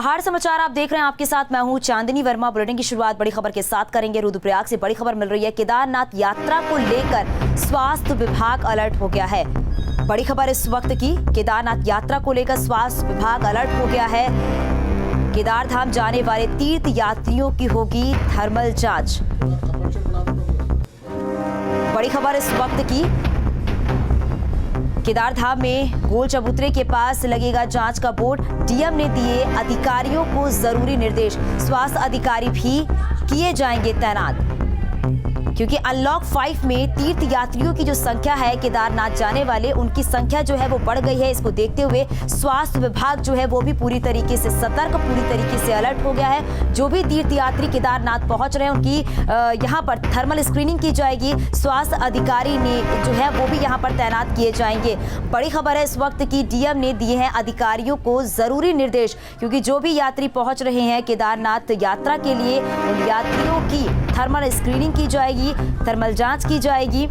पहाड़ समाचार आप देख रहे हैं, आपके साथ मैं हूं चांदनी वर्मा। बुलेटिन की शुरुआत बड़ी खबर के साथ करेंगे। रुद्रप्रयाग से बड़ी खबर मिल रही है। केदारनाथ यात्रा को लेकर स्वास्थ्य विभाग अलर्ट हो गया है। बड़ी खबर इस वक्त की, केदारनाथ यात्रा को लेकर स्वास्थ्य विभाग अलर्ट हो गया है। केदारधाम जाने वाले तीर्थ यात्रियों की होगी थर्मल जांच। बड़ी खबर इस वक्त की, केदारधाम में गोल चबूतरे के पास लगेगा जांच का बोर्ड। डीएम ने दिए अधिकारियों को जरूरी निर्देश। स्वास्थ्य अधिकारी भी किए जाएंगे तैनात, क्योंकि अनलॉक 5 में तीर्थ यात्रियों की जो संख्या है केदारनाथ जाने वाले, उनकी संख्या जो है वो बढ़ गई है। इसको देखते हुए स्वास्थ्य विभाग जो है वो भी पूरी तरीके से सतर्क, पूरी तरीके से अलर्ट हो गया है। जो भी तीर्थ यात्री केदारनाथ पहुंच रहे हैं उनकी यहाँ पर थर्मल स्क्रीनिंग की जाएगी। स्वास्थ्य अधिकारी ने जो है वो भी यहाँ पर तैनात किए जाएंगे। बड़ी खबर है इस वक्त की, डीएम ने दिए हैं अधिकारियों को जरूरी निर्देश, क्योंकि जो भी यात्री पहुंच रहे हैं केदारनाथ यात्रा के लिए, उन यात्रियों की थर्मल स्क्रीनिंग की जाएगी, थर्मल जांच की जाएगी,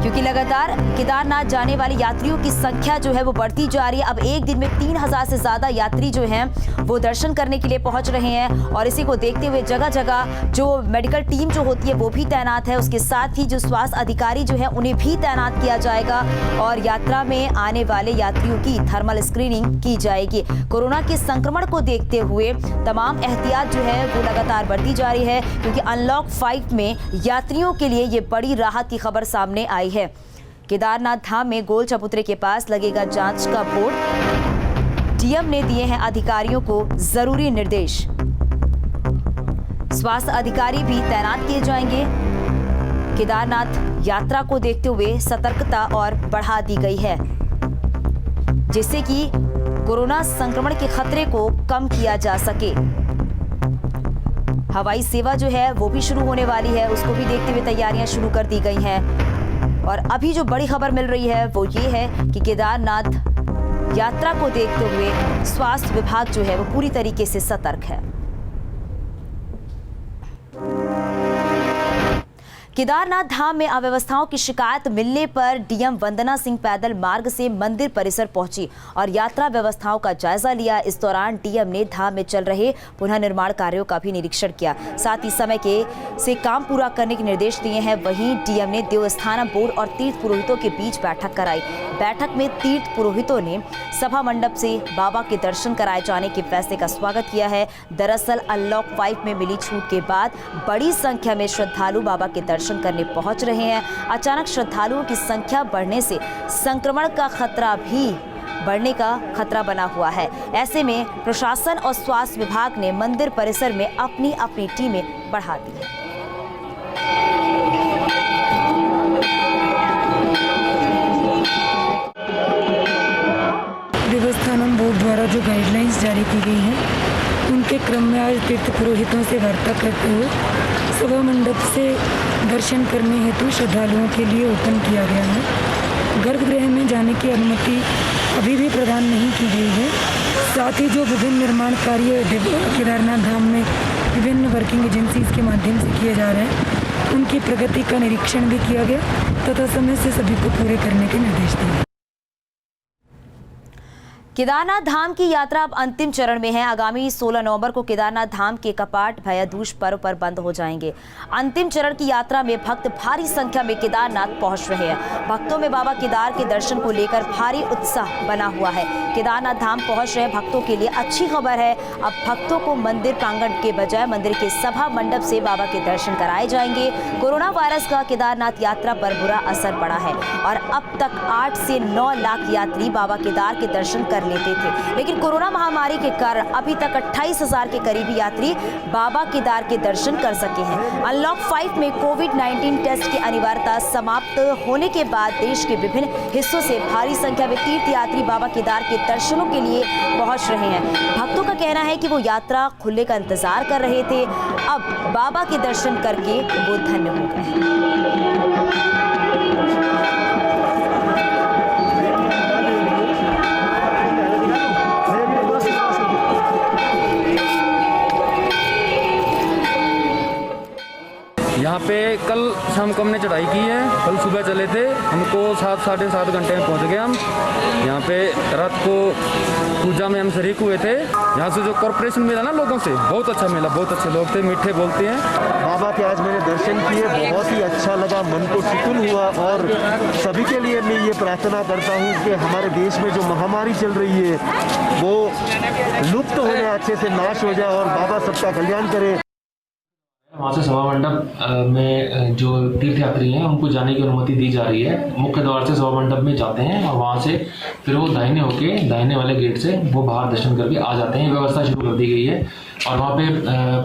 क्योंकि लगातार केदारनाथ जाने वाले यात्रियों की संख्या जो है वो बढ़ती जा रही है। अब एक दिन में 3000 से ज्यादा यात्री जो हैं वो दर्शन करने के लिए पहुंच रहे हैं, और इसी को देखते हुए जगह जगह जो मेडिकल टीम जो होती है वो भी तैनात है। उसके साथ ही जो स्वास्थ्य अधिकारी जो है उन्हें भी तैनात किया जाएगा, और यात्रा में आने वाले यात्रियों की थर्मल स्क्रीनिंग की जाएगी। कोरोना के संक्रमण को देखते हुए तमाम एहतियात जो है वो लगातार बढ़ती जा रही है, क्योंकि अनलॉक 5 में यात्रियों के लिए ये बड़ी राहत की खबर सामने आई है। केदारनाथ धाम में गोल चबूतरे के पास लगेगा जांच का बोर्ड। डीएम ने दिए हैं अधिकारियों को जरूरी निर्देश। स्वास्थ्य अधिकारी भी तैनात किए जाएंगे। केदारनाथ यात्रा को देखते हुए सतर्कता और बढ़ा दी गई है, जिससे कि कोरोना संक्रमण के खतरे को कम किया जा सके। हवाई सेवा जो है वो भी शुरू होने वाली है, उसको भी देखते हुए तैयारियां शुरू कर दी गई हैं। और अभी जो बड़ी खबर मिल रही है वो ये है कि केदारनाथ यात्रा को देखते हुए स्वास्थ्य विभाग जो है वो पूरी तरीके से सतर्क है। केदारनाथ धाम में अव्यवस्थाओं की शिकायत मिलने पर डीएम वंदना सिंह पैदल मार्ग से मंदिर परिसर पहुंची और यात्रा व्यवस्थाओं का जायजा लिया। इस दौरान डीएम ने धाम में चल रहे पुनः निर्माण कार्यों का भी निरीक्षण किया, साथ ही समय से काम पूरा करने के निर्देश दिए हैं। वहीं डीएम ने देवस्थानम बोर्ड और तीर्थ पुरोहितों के बीच बैठक कराई। बैठक में तीर्थ पुरोहितों ने सभा मंडप से बाबा के दर्शन कराए जाने के फैसले का स्वागत किया है। दरअसल अनलॉक 5 में मिली छूट के बाद बड़ी संख्या में श्रद्धालु बाबा के दर्शन करने पहुंच रहे हैं। अचानक श्रद्धालुओं की संख्या बढ़ने से संक्रमण का खतरा भी बढ़ने का खतरा बना हुआ है। ऐसे में प्रशासन और स्वास्थ्य विभाग ने मंदिर परिसर में अपनी अपनी टीमें बढ़ा दी हैं। देवस्थानम बोर्ड द्वारा जो गाइडलाइंस जारी की गई हैं, उनके क्रम में आज तीर्थ पुरोहितों से वार्ता करते हुए सभा मंडप से दर्शन करने हेतु श्रद्धालुओं के लिए ओपन किया गया है। गर्भगृह में जाने की अनुमति अभी भी प्रदान नहीं की गई है। साथ ही जो विभिन्न निर्माण कार्य केदारनाथ धाम में विभिन्न वर्किंग एजेंसीज के माध्यम से किए जा रहे हैं, उनकी प्रगति का निरीक्षण भी किया गया तथा समय से सभी को पूरे करने के निर्देश दिए। केदारनाथ धाम की यात्रा अब अंतिम चरण में है। आगामी 16 नवंबर को केदारनाथ धाम के कपाट भैया दूज पर्व पर बंद हो जाएंगे। अंतिम चरण की यात्रा में भक्त भारी संख्या में केदारनाथ पहुंच रहे हैं। भक्तों में बाबा केदार के दर्शन को लेकर भारी उत्साह बना हुआ है। केदारनाथ धाम पहुंच रहे भक्तों के लिए अच्छी खबर है। अब भक्तों को मंदिर प्रांगण के बजाय मंदिर के सभा मंडप से बाबा के दर्शन कराए जाएंगे। कोरोना वायरस का केदारनाथ यात्रा पर बुरा असर पड़ा है और अब तक 8 से 9 लाख यात्री बाबा केदार के दर्शन कर लेते थे, लेकिन कोरोना महामारी के कारण अभी तक 28,000 के करीबी यात्री बाबा केदार के दर्शन कर सके हैं। अनलॉक 5 में कोविड-19 टेस्ट की अनिवार्यता समाप्त होने के बाद देश के विभिन्न हिस्सों से भारी संख्या में तीर्थ यात्री बाबा केदार के दर्शनों के लिए पहुंच रहे हैं। भक्तों का कहना है कि वो यात्रा खुलने का इंतजार कर रहे थे, अब बाबा के दर्शन करके वो धन्य हो गए। यहाँ पे कल शाम को हमने चढ़ाई की है, कल सुबह चले थे, हमको 7-7.5 घंटे में पहुँच गए हम। यहाँ पे रात को पूजा में हम शरीक हुए थे। यहाँ से जो कॉर्पोरेशन मिला ना लोगों से, बहुत अच्छा मिला, बहुत अच्छे लोग थे, मीठे बोलते हैं। बाबा के आज मैंने दर्शन किए, बहुत ही अच्छा लगा, मन को सुकून हुआ। और सभी के लिए मैं ये प्रार्थना करता हूँ कि हमारे देश में जो महामारी चल रही है वो लुप्त हो जाए, अच्छे से नाश हो जाए और बाबा सबका कल्याण करे। वहाँ से सभा मंडप में जो तीर्थयात्री हैं उनको जाने की अनुमति दी जा रही है। मुख्य द्वार से सभा मंडप में जाते हैं और वहाँ से फिर वो दाहिने होके दाहिने वाले गेट से वो बाहर दर्शन करके आ जाते हैं। व्यवस्था शुरू कर दी गई है और वहाँ पे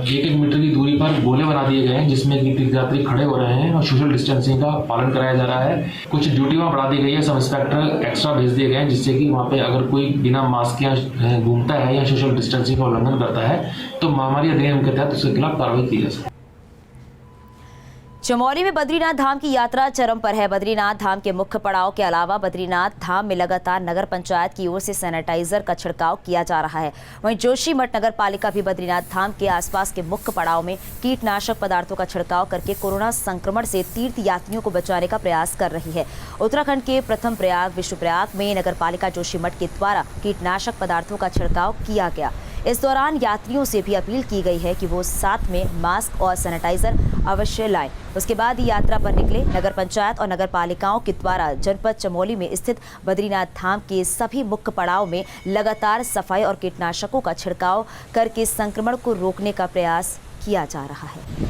1-1 मीटर की दूरी पर गोले बना दिए गए हैं जिसमें कि तीर्थयात्री खड़े हो रहे हैं और सोशल डिस्टेंसिंग का पालन कराया जा रहा है। कुछ ड्यूटी वहाँ बढ़ा दी गई है, सब इंस्पेक्टर एक्स्ट्रा भेज दिए गए हैं जिससे कि वहाँ पे अगर कोई बिना मास्क या घूमता है या सोशल डिस्टेंसिंग का उल्लंघन करता है तो महामारी अधिनियम के तहत उसके खिलाफ कार्रवाई की जा सकती है। चमोली में बद्रीनाथ धाम की यात्रा चरम पर है। बद्रीनाथ धाम के मुख्य पड़ाव के अलावा बद्रीनाथ धाम में लगातार नगर पंचायत की ओर से सैनिटाइजर का छिड़काव किया जा रहा है। वहीं जोशीमठ नगर पालिका भी बद्रीनाथ धाम के आसपास के मुख्य पड़ाव में कीटनाशक पदार्थों का छिड़काव करके कोरोना संक्रमण से तीर्थ यात्रियों को बचाने का प्रयास कर रही है। उत्तराखंड के प्रथम प्रयाग विष्णुप्रयाग में नगर पालिका जोशीमठ के द्वारा कीटनाशक पदार्थों का छिड़काव किया गया। इस दौरान यात्रियों से भी अपील की गई है कि वो साथ में मास्क और सैनिटाइजर अवश्य लाएं। उसके बाद ही यात्रा पर निकले। नगर पंचायत और नगर पालिकाओं के द्वारा जनपद चमोली में स्थित बद्रीनाथ धाम के सभी मुख्य पड़ाव में लगातार सफाई और कीटनाशकों का छिड़काव करके संक्रमण को रोकने का प्रयास किया जा रहा है।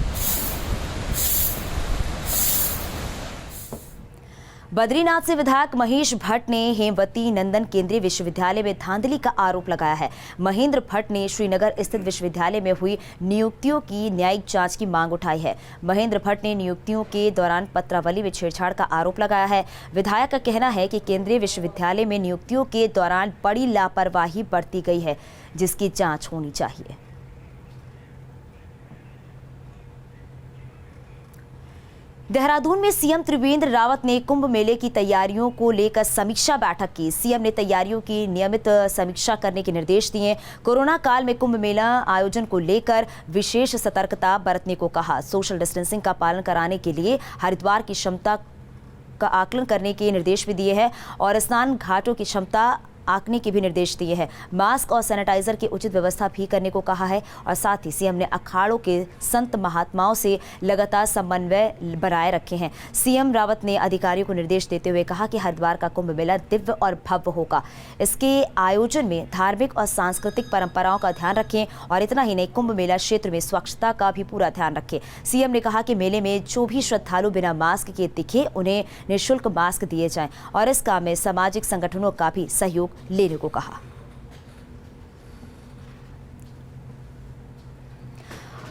बद्रीनाथ से विधायक महेश भट्ट ने हेमवती नंदन केंद्रीय विश्वविद्यालय में धांधली का आरोप लगाया है। महेंद्र भट्ट ने श्रीनगर स्थित विश्वविद्यालय में हुई नियुक्तियों की न्यायिक जांच की मांग उठाई है। महेंद्र भट्ट ने नियुक्तियों के दौरान पत्रावली में छेड़छाड़ का आरोप लगाया है। विधायक का कहना है कि केंद्रीय विश्वविद्यालय में नियुक्तियों के दौरान बड़ी लापरवाही बरती गई है, जिसकी जाँच होनी चाहिए। देहरादून में सीएम त्रिवेंद्र रावत ने कुंभ मेले की तैयारियों को लेकर समीक्षा बैठक की। सीएम ने तैयारियों की नियमित समीक्षा करने के निर्देश दिए। कोरोना काल में कुंभ मेला आयोजन को लेकर विशेष सतर्कता बरतने को कहा। सोशल डिस्टेंसिंग का पालन कराने के लिए हरिद्वार की क्षमता का आकलन करने के निर्देश भी दिए हैं और स्नान घाटों की क्षमता आंकने के भी निर्देश दिए हैं। मास्क और सैनिटाइजर की उचित व्यवस्था भी करने को कहा है और साथ ही सीएम ने अखाड़ों के संत महात्माओं से लगातार समन्वय बनाए रखे हैं। सीएम रावत ने अधिकारियों को निर्देश देते हुए कहा कि हरिद्वार का कुंभ मेला दिव्य और भव्य होगा। इसके आयोजन में धार्मिक और सांस्कृतिक परंपराओं का ध्यान रखें और इतना ही नहीं, कुंभ मेला क्षेत्र में स्वच्छता का भी पूरा ध्यान रखें। सीएम ने कहा कि मेले में जो भी श्रद्धालु बिना मास्क के दिखे उन्हें निःशुल्क मास्क दिए जाएं और इस काम में सामाजिक संगठनों का भी सहयोग लेने को कहा।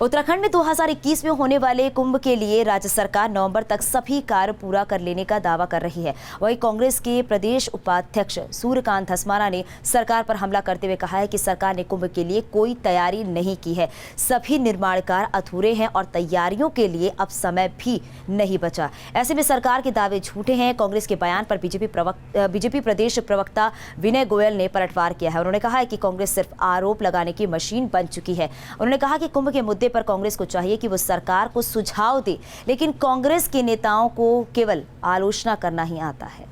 उत्तराखंड में 2021 में होने वाले कुंभ के लिए राज्य सरकार नवंबर तक सभी कार्य पूरा कर लेने का दावा कर रही है। वहीं कांग्रेस के प्रदेश उपाध्यक्ष सूर्यकांत धस्माना ने सरकार पर हमला करते हुए कहा है कि सरकार ने कुंभ के लिए कोई तैयारी नहीं की है। सभी निर्माण कार्य अधूरे हैं और तैयारियों के लिए अब समय भी नहीं बचा। ऐसे में सरकार के दावे झूठे हैं। कांग्रेस के बयान पर बीजेपी प्रदेश प्रवक्ता विनय गोयल ने पलटवार किया है। उन्होंने कहा है कि कांग्रेस सिर्फ आरोप लगाने की मशीन बन चुकी है। उन्होंने कहा कि कुंभ के मुद्दे पर कांग्रेस को चाहिए कि वो सरकार को सुझाव दे, लेकिन कांग्रेस के नेताओं को केवल आलोचना करना ही आता है।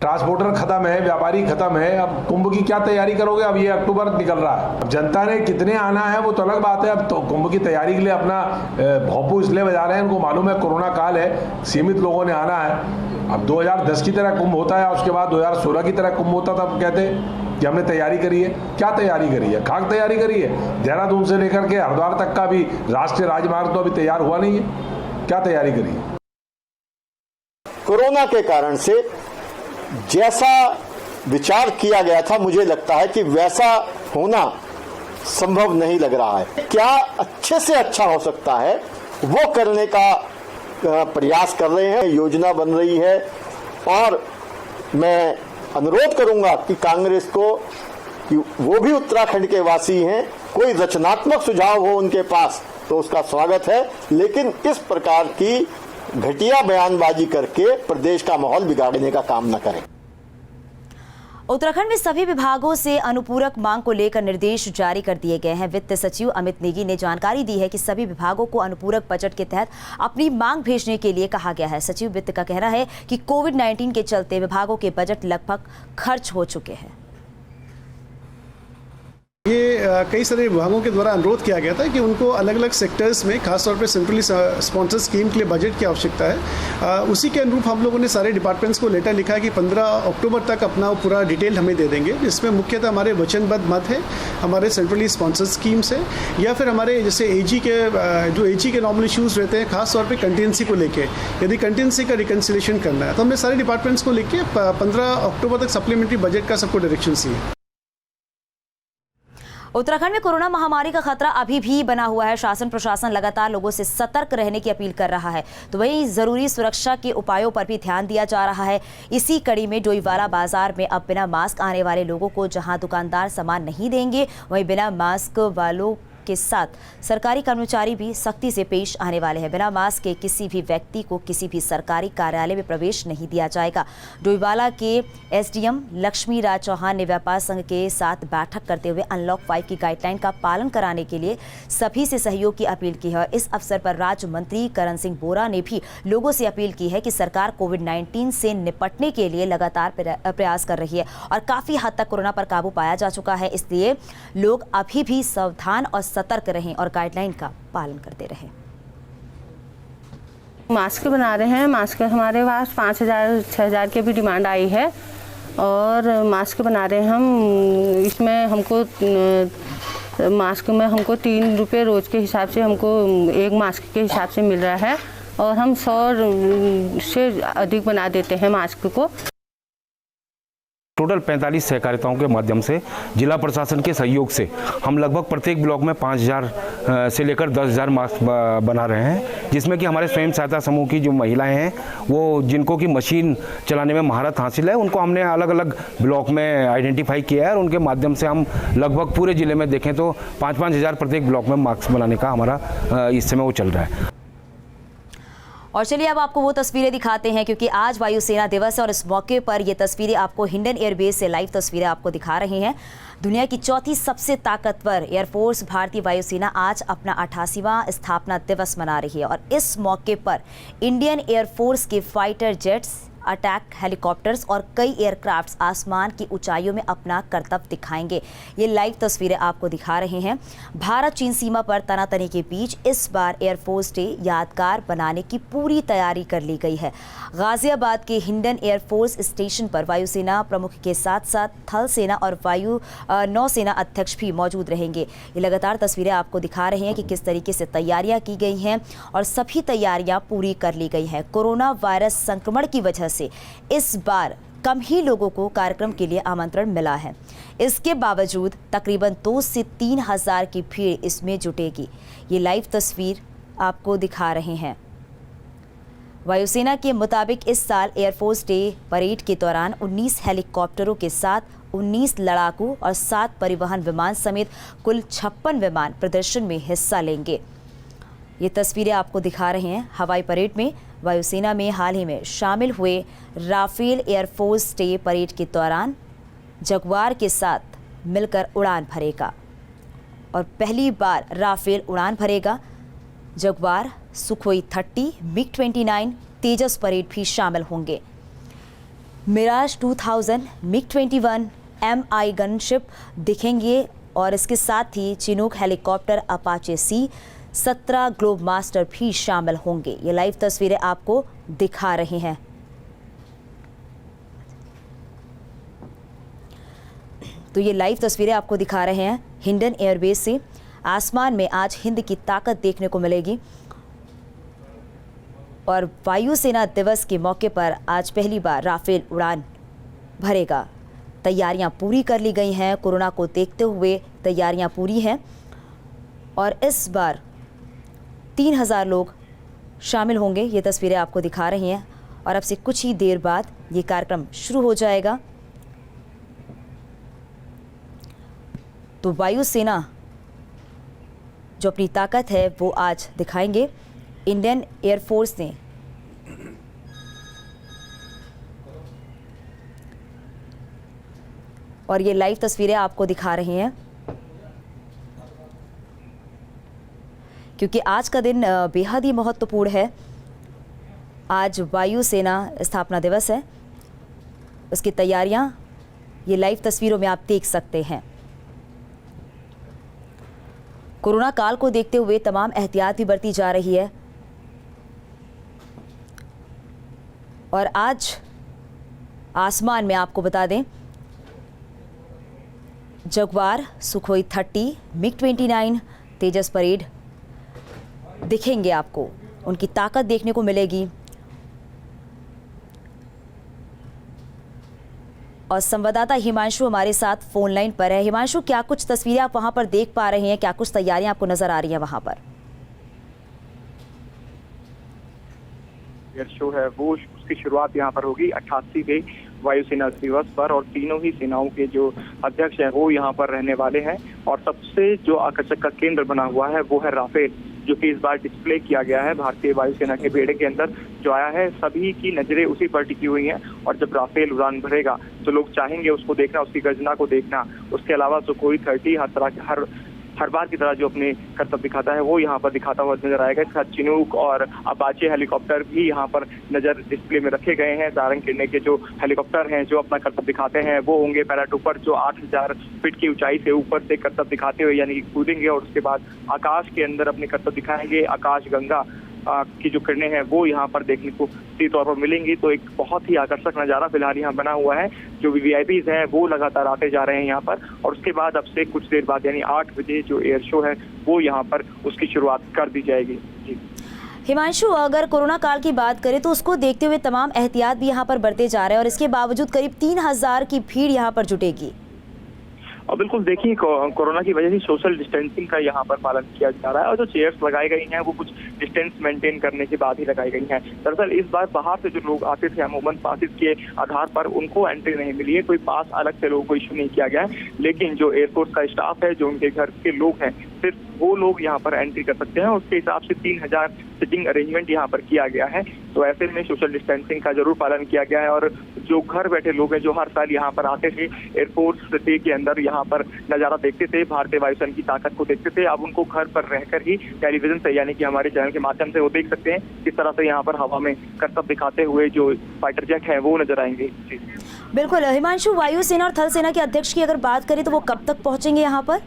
ट्रांसपोर्टर खत्म है, व्यापारी खत्म है, अब कुंभ की क्या तैयारी करोगे? अब ये अक्टूबर निकल रहा है, अब जनता ने कितने आना है वो तो अलग बात है। अब तो कुंभ की तैयारी के लिए अपना भोंपू इसलिए बजा रहे हैं, उनको मालूम है कोरोना काल है, सीमित लोगों ने आना है। अब 2010 की तरह कुंभ होता है, उसके बाद 2016 की तरह कुंभ होता था, कहते कि हमने तैयारी करी है। क्या तैयारी करी है? खाक तैयारी करी है। देहरादून से लेकर के हरिद्वार तक का भी राष्ट्रीय राजमार्ग तो अभी तैयार हुआ नहीं है। क्या तैयारी करी है? कोरोना के कारण से जैसा विचार किया गया था, मुझे लगता है कि वैसा होना संभव नहीं लग रहा है। क्या अच्छे से अच्छा हो सकता है वो करने का प्रयास कर रहे हैं, योजना बन रही है। और मैं अनुरोध करूंगा कि कांग्रेस को, कि वो भी उत्तराखंड के वासी हैं, कोई रचनात्मक सुझाव हो उनके पास तो उसका स्वागत है, लेकिन इस प्रकार की घटिया बयानबाजी करके प्रदेश का माहौल बिगाड़ने का काम न करें। उत्तराखंड में सभी विभागों से अनुपूरक मांग को लेकर निर्देश जारी कर दिए गए हैं। वित्त सचिव अमित नेगी ने जानकारी दी है कि सभी विभागों को अनुपूरक बजट के तहत अपनी मांग भेजने के लिए कहा गया है। सचिव वित्त का कहना है कि कोविड-19 के चलते विभागों के बजट लगभग खर्च हो चुके हैं। ये कई सारे विभागों के द्वारा अनुरोध किया गया था कि उनको अलग अलग सेक्टर्स में खासतौर पे सेंट्रली स्पॉन्सर्ड स्कीम के लिए बजट की आवश्यकता है। उसी के अनुरूप हम लोगों ने सारे डिपार्टमेंट्स को लेटर लिखा है कि 15 अक्टूबर तक अपना पूरा डिटेल हमें दे देंगे, जिसमें मुख्यतः हमारे वचनबद्ध मत है हमारे सेंट्रली स्पॉन्सर्ड स्कीम्स है या फिर हमारे जैसे एजी के नॉर्मल इश्यूज़ रहते हैं खासतौर पर कंटेंसी को लेके, यदि कंटेंसी का रिकन्सिलेशन करना है तो हमने सारे डिपार्टमेंट्स को लेके 15 अक्टूबर तक सप्लीमेंट्री बजट का सबको डायरेक्शन दी है। उत्तराखंड में कोरोना महामारी का खतरा अभी भी बना हुआ है। शासन प्रशासन लगातार लोगों से सतर्क रहने की अपील कर रहा है, तो वहीं जरूरी सुरक्षा के उपायों पर भी ध्यान दिया जा रहा है। इसी कड़ी में डोईवाला बाजार में अब बिना मास्क आने वाले लोगों को जहां दुकानदार सामान नहीं देंगे, वहीं बिना मास्क वालों के साथ सरकारी कर्मचारी भी सख्ती से पेश आने वाले हैं। बिना मास्क के किसी भी व्यक्ति को किसी भी सरकारी कार्यालय में प्रवेश नहीं दिया जाएगा। डोईवाला के एसडीएम लक्ष्मी राज चौहान ने व्यापार संघ के साथ बैठक करते हुए अनलॉक 5 की गाइडलाइन का पालन कराने के लिए सभी से सहयोग की अपील की है। इस अवसर पर राज्य मंत्री करण सिंह बोरा ने भी लोगों से अपील की है कि सरकार कोविड-19 से निपटने के लिए लगातार प्रयास कर रही है और काफी हद तक कोरोना पर काबू पाया जा चुका है। इसलिए लोग अभी भी सावधान और सतर्क रहें और गाइडलाइन का पालन करते रहें। मास्क बना रहे हैं। मास्क हमारे पास 5,000 6,000 की भी डिमांड आई है और मास्क बना रहे हैं हम। इसमें हमको मास्क में हमको 3 रुपये रोज़ के हिसाब से हमको एक मास्क के हिसाब से मिल रहा है और हम 100 से अधिक बना देते हैं मास्क को। टोटल 45 सहकारिताओं के माध्यम से जिला प्रशासन के सहयोग से हम लगभग प्रत्येक ब्लॉक में 5,000 से लेकर 10,000 मास्क बना रहे हैं, जिसमें कि हमारे स्वयं सहायता समूह की जो महिलाएं हैं वो जिनको कि मशीन चलाने में महारत हासिल है, उनको हमने अलग अलग ब्लॉक में आइडेंटिफाई किया है और उनके माध्यम से हम लगभग पूरे ज़िले में देखें तो 5-5 हज़ार प्रत्येक ब्लॉक में मास्क बनाने का हमारा इस समय वो चल रहा है। और चलिए अब आपको वो तस्वीरें दिखाते हैं, क्योंकि आज वायुसेना दिवस है और इस मौके पर ये तस्वीरें आपको हिंडन एयरबेस से लाइव तस्वीरें आपको दिखा रही हैं। दुनिया की चौथी सबसे ताकतवर एयरफोर्स भारतीय वायुसेना आज अपना 88वां स्थापना दिवस मना रही है और इस मौके पर इंडियन एयरफोर्स के फाइटर जेट्स, अटैक हेलीकॉप्टर्स और कई एयरक्राफ्ट्स आसमान की ऊंचाइयों में अपना करतब दिखाएंगे। ये लाइव तस्वीरें आपको दिखा रहे हैं। भारत चीन सीमा पर तनातनी के बीच इस बार एयरफोर्स डे यादगार बनाने की पूरी तैयारी कर ली गई है। गाजियाबाद के हिंडन एयरफोर्स स्टेशन पर वायुसेना प्रमुख के साथ साथ थल सेना और वायु नौसेना अध्यक्ष भी मौजूद रहेंगे। ये लगातार तस्वीरें आपको दिखा रहे हैं कि किस तरीके से तैयारियां की गई हैं और सभी तैयारियां पूरी कर ली गई हैं। कोरोना वायरस संक्रमण की वजह से इस बार कम ही लोगों को कार्यक्रम के लिए आमंत्रण मिला है। इसके बावजूद तकरीबन 2 से 3 हज़ार की भीड़ इसमें जुटेगी। ये लाइव तस्वीर आपको दिखा रहे हैं। वायुसेना के मुताबिक इस साल एयरफोर्स डे परेड के दौरान 19 हेलीकॉप्टरों के साथ 19 लड़ाकू और 7 परिवहन विमान समेत कुल 56 विमान प्रदर्शन में हिस्सा लेंगे। ये तस्वीरें आपको दिखा रहे हैं। हवाई परेड में वायुसेना में हाल ही में शामिल हुए राफेल एयरफोर्स डे परेड के दौरान जगुआर के साथ मिलकर उड़ान भरेगा और पहली बार राफेल उड़ान भरेगा। जगुआर, सुखोई 30, मिग-29, तेजस परेड भी शामिल होंगे। मिराज 2000, मिग-21, MI गनशिप दिखेंगे और इसके साथ ही Chinook helicopter, Apache C 17 Globemaster भी शामिल होंगे। ये लाइव तस्वीरें आपको दिखा रहे हैं। तो ये लाइव तस्वीरें आपको दिखा रहे हैं हिंडन एयरबेस से। आसमान में आज हिंद की ताकत देखने को मिलेगी और वायुसेना दिवस के मौके पर आज पहली बार राफेल उड़ान भरेगा। तैयारियां पूरी कर ली गई हैं। कोरोना को देखते हुए तैयारियां पूरी हैं और इस बार 3,000 लोग शामिल होंगे। ये तस्वीरें आपको दिखा रही हैं और अब से कुछ ही देर बाद ये कार्यक्रम शुरू हो जाएगा। तो वायुसेना जो अपनी ताकत है वो आज दिखाएंगे। इंडियन एयरफोर्स ने और ये लाइव तस्वीरें आपको दिखा रहे हैं, क्योंकि आज का दिन बेहद ही महत्वपूर्ण है। आज वायुसेना स्थापना दिवस है, उसकी तैयारियां ये लाइव तस्वीरों में आप देख सकते हैं। कोरोना काल को देखते हुए तमाम एहतियात भी बरती जा रही है और आज आसमान में आपको बता दें, जगुआर, सुखोई 30, MiG-29, तेजस परेड दिखेंगे आपको, उनकी ताकत देखने को मिलेगी। और संवाददाता हिमांशु हमारे साथ फोन लाइन पर है। हिमांशु, क्या कुछ तस्वीरें आप वहां पर देख पा रहे हैं, क्या कुछ तैयारियां आपको नजर आ रही हैं वहां पर? एयर शो है वो उसकी शुरुआत यहाँ पर होगी 88वें वायुसेना दिवस पर, और तीनों ही सेनाओं के जो अध्यक्ष हैं वो यहाँ पर रहने वाले हैं। और सबसे जो आकर्षक का केंद्र बना हुआ है वो है राफेल, जो कि इस बार डिस्प्ले किया गया है भारतीय वायुसेना के बेड़े के अंदर जो आया है। सभी की नजरें उसी पर टिकी हुई हैं और जब राफेल उड़ान भरेगा तो लोग चाहेंगे उसको देखना, उसकी गर्जना को देखना। उसके अलावा सुखोई 30 हर बार की तरह जो अपने कर्तव्य दिखाता है वो यहाँ पर दिखाता हुआ नजर आएगा। इसके साथ चिनूक और अपाचे हेलीकॉप्टर भी यहाँ पर नजर डिस्प्ले में रखे गए हैं। सारंग किरने के जो हेलीकॉप्टर हैं जो अपना कर्तव्य दिखाते हैं वो होंगे पैराट्रूपर, जो 8000 फीट की ऊंचाई से ऊपर से कर्तव्य दिखाते हुए यानी कूदेंगे और उसके बाद आकाश के अंदर अपने कर्तव्य दिखाएंगे। आकाश गंगा की जो किरणें हैं वो यहाँ पर देखने को सीधे तौर पर मिलेंगी। तो एक बहुत ही आकर्षक नज़ारा फिलहाल यहाँ बना हुआ है। जो VVIPs हैं वो लगातार आते जा रहे हैं यहाँ पर, और उसके बाद अब से कुछ देर बाद यानी 8 बजे जो एयर शो है वो यहाँ पर उसकी शुरुआत कर दी जाएगी। जी हिमांशु, अगर कोरोना काल की बात करें तो उसको देखते हुए तमाम एहतियात भी यहाँ पर बरते जा रहे हैं और इसके बावजूद करीब 3000 की भीड़ यहाँ पर जुटेगी। और बिल्कुल देखिए, कोरोना की वजह से सोशल डिस्टेंसिंग का यहाँ पर पालन किया जा रहा है और जो चेयर्स लगाई गई हैं वो कुछ डिस्टेंस मेंटेन करने के बाद ही लगाई गई हैं। दरअसल इस बार बाहर से जो लोग आते थे अमूमन पासिस के आधार पर उनको एंट्री नहीं मिली है, कोई पास अलग से लोगों को इशू नहीं किया गया है। लेकिन जो एयरफोर्स का स्टाफ है, जो उनके घर के लोग हैं, सिर्फ वो लोग यहाँ पर एंट्री कर सकते हैं। उसके हिसाब से 3000 सिटिंग अरेंजमेंट यहाँ पर किया गया है। तो ऐसे में सोशल डिस्टेंसिंग का जरूर पालन किया गया है। और जो घर बैठे लोग हैं जो हर साल यहाँ पर आते थे, एयरफोर्स डे के अंदर यहाँ पर नज़ारा देखते थे, भारतीय वायुसेना की ताकत को देखते थे, अब उनको घर पर रहकर ही टेलीविजन से यानी कि हमारे चैनल के माध्यम से वो देख सकते हैं किस तरह से यहाँ पर हवा में करतब दिखाते हुए जो फाइटर जेट है वो नजर आएंगे। बिल्कुल हिमांशु, वायुसेना और थल सेना के अध्यक्ष की अगर बात करें तो वो कब तक पहुंचेंगे यहाँ पर?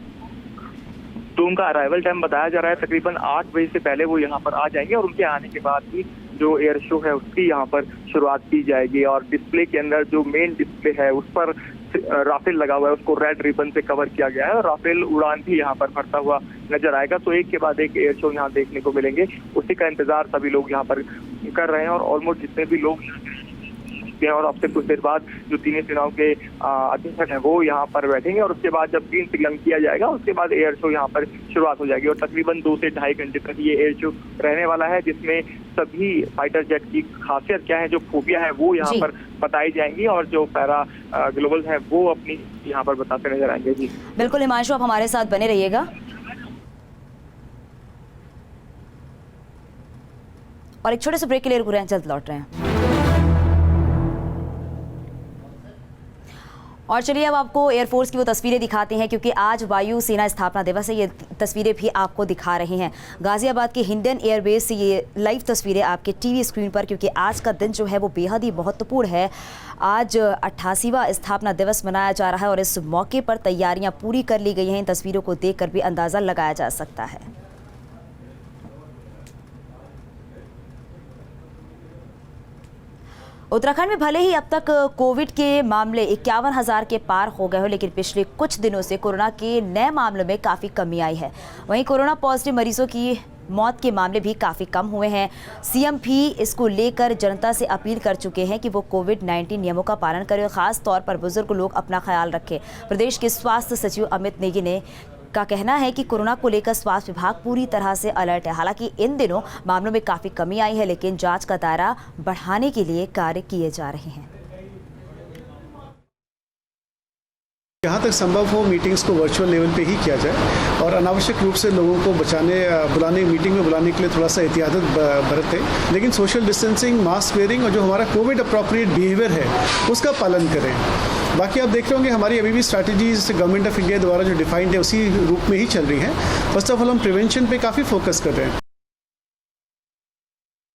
तो उनका अराइवल टाइम बताया जा रहा है तकरीबन 8 बजे से पहले वो यहाँ पर आ जाएंगे और उनके आने के बाद ही जो एयर शो है उसकी यहाँ पर शुरुआत की जाएगी। और डिस्प्ले के अंदर जो मेन डिस्प्ले है उस पर राफेल लगा हुआ है, उसको रेड रिबन से कवर किया गया है और राफेल उड़ान भी यहाँ पर भरता हुआ नजर आएगा। तो एक के बाद एक एयर शो यहाँ देखने को मिलेंगे, उसी का इंतजार सभी लोग यहाँ पर कर रहे हैं। और ऑलमोस्ट जितने भी लोग हैं और अब से कुछ देर बाद जो तीनों सेनाओं के अध्यक्ष हैं वो यहाँ पर बैठेंगे और उसके बाद जब ग्रीन सिग्नल किया जाएगा उसके बाद एयर शो यहाँ पर शुरुआत हो जाएगी। और तकरीबन 2 से 2.5 घंटे तक ये एयर शो रहने वाला है, जिसमें सभी फाइटर जेट की खासियत क्या है, जो खूबियां है वो यहाँ पर बताई जाएंगी और जो पैरा ग्लोबल है वो अपनी यहाँ पर बताते नजर आएंगे। जी बिल्कुल हिमांशु, आप हमारे साथ बने रहिएगा और एक छोटे से ब्रेक के लिए रुक रहे हैं, जल्द लौट रहे हैं। और चलिए अब आपको एयरफोर्स की वो तस्वीरें दिखाते हैं, क्योंकि आज वायु सेना स्थापना दिवस है। ये तस्वीरें भी आपको दिखा रहे हैं गाजियाबाद के हिंडन एयरबेस से, ये लाइव तस्वीरें आपके टीवी स्क्रीन पर, क्योंकि आज का दिन जो है वो बेहद ही महत्वपूर्ण है। आज 88वां स्थापना दिवस मनाया जा रहा है और इस मौके पर तैयारियां पूरी कर ली गई हैं। इन तस्वीरों को देखकर भी अंदाज़ा लगाया जा सकता है। उत्तराखंड में भले ही अब तक कोविड के मामले 51,000 के पार हो गए हो, लेकिन पिछले कुछ दिनों से कोरोना के नए मामलों में काफ़ी कमी आई है। वहीं कोरोना पॉजिटिव मरीजों की मौत के मामले भी काफ़ी कम हुए हैं। सीएम भी इसको लेकर जनता से अपील कर चुके हैं कि वो कोविड-19 नियमों का पालन करें, खास तौर पर बुजुर्ग लोग अपना ख्याल रखें। प्रदेश के स्वास्थ्य सचिव अमित नेगी ने का कहना है कि कोरोना को लेकर स्वास्थ्य विभाग पूरी तरह से अलर्ट है। हालांकि इन दिनों मामलों में काफ़ी कमी आई है, लेकिन जांच का दायरा बढ़ाने के लिए कार्य किए जा रहे हैं। जहाँ तक संभव हो मीटिंग्स को वर्चुअल लेवल पे ही किया जाए और अनावश्यक रूप से लोगों को बुलाने मीटिंग में बुलाने के लिए थोड़ा सा एहतियात बरतें, लेकिन सोशल डिस्टेंसिंग, मास्क वेयरिंग और जो हमारा कोविड अप्रोप्रिएट बिहेवियर है उसका पालन करें। बाकी आप देख रहे होंगे हमारी अभी भी स्ट्रैटेजीज गवर्नमेंट ऑफ इंडिया द्वारा जो डिफाइंड है उसी रूप में ही चल रही हैं। फर्स्ट ऑफ ऑल हम प्रिवेंशन पे काफ़ी फोकस कर रहे हैं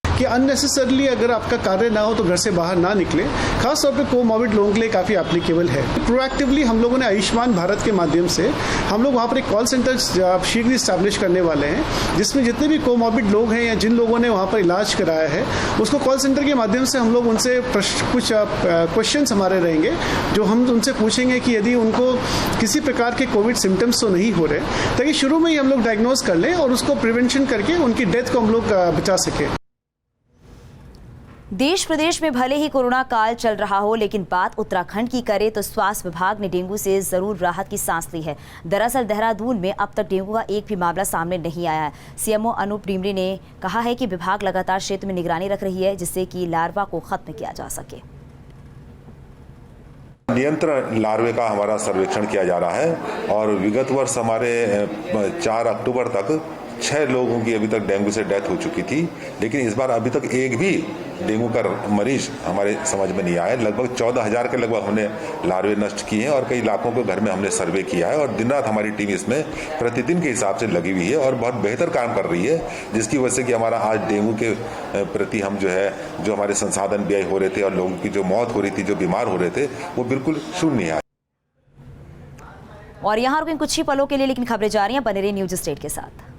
कि अननेसेसरली अगर आपका कार्य ना हो तो घर से बाहर ना निकले, खास तौर पे कोमॉर्बिड लोगों के लिए काफ़ी एप्लीकेबल है। प्रोएक्टिवली हम लोगों ने आयुष्मान भारत के माध्यम से हम लोग वहाँ पर एक कॉल सेंटर शीघ्र इस्टेब्लिश करने वाले हैं, जिसमें जितने भी कोमॉर्बिड लोग हैं या जिन लोगों ने वहाँ पर इलाज कराया है उसको कॉल सेंटर के माध्यम से हम लोग उनसे कुछ क्वेश्चन हमारे रहेंगे जो हम उनसे पूछेंगे कि यदि उनको किसी प्रकार के कोविड सिम्टम्स तो नहीं हो रहे, ताकि शुरू में ही हम लोग डायग्नोज कर लें और उसको प्रिवेंशन करके उनकी डेथ को हम लोग बचा सकें। देश प्रदेश में भले ही कोरोना काल चल रहा हो, लेकिन बात उत्तराखंड की करें तो स्वास्थ्य विभाग ने डेंगू से जरूर राहत की सांस ली है। दरअसल देहरादून में अब तक डेंगू का एक भी मामला सामने नहीं आया है। सीएमओ अनूप डिमरी ने कहा है कि विभाग लगातार क्षेत्र में निगरानी रख रही है, जिससे कि लार्वा को खत्म किया जा सके। नियंत्रण लार्वे का हमारा सर्वेक्षण किया जा रहा है और विगत वर्ष हमारे 4 अक्टूबर तक 6 लोगों की अभी तक डेंगू से डेथ हो चुकी थी, लेकिन इस बार अभी तक एक भी डेंगू का मरीज हमारे समझ में नहीं आया। लगभग 14,000 के लगभग हमने लार्वे नष्ट किए हैं और कई लाखों के घर में हमने सर्वे किया है और दिन रात हमारी टीम इसमें प्रतिदिन के हिसाब से लगी हुई है और बहुत बेहतर काम कर रही है, जिसकी वजह से कि हमारा आज डेंगू के प्रति हम जो हमारे संसाधन व्यय हो रहे थे और लोगों की जो मौत हो रही थी, जो बीमार हो रहे थे, वो बिल्कुल शून्य है। और यहाँ रुकें कुछ ही पलों के लिए, लेकिन खबरें जारी हैं। बने रहिए न्यूज स्टेट के साथ।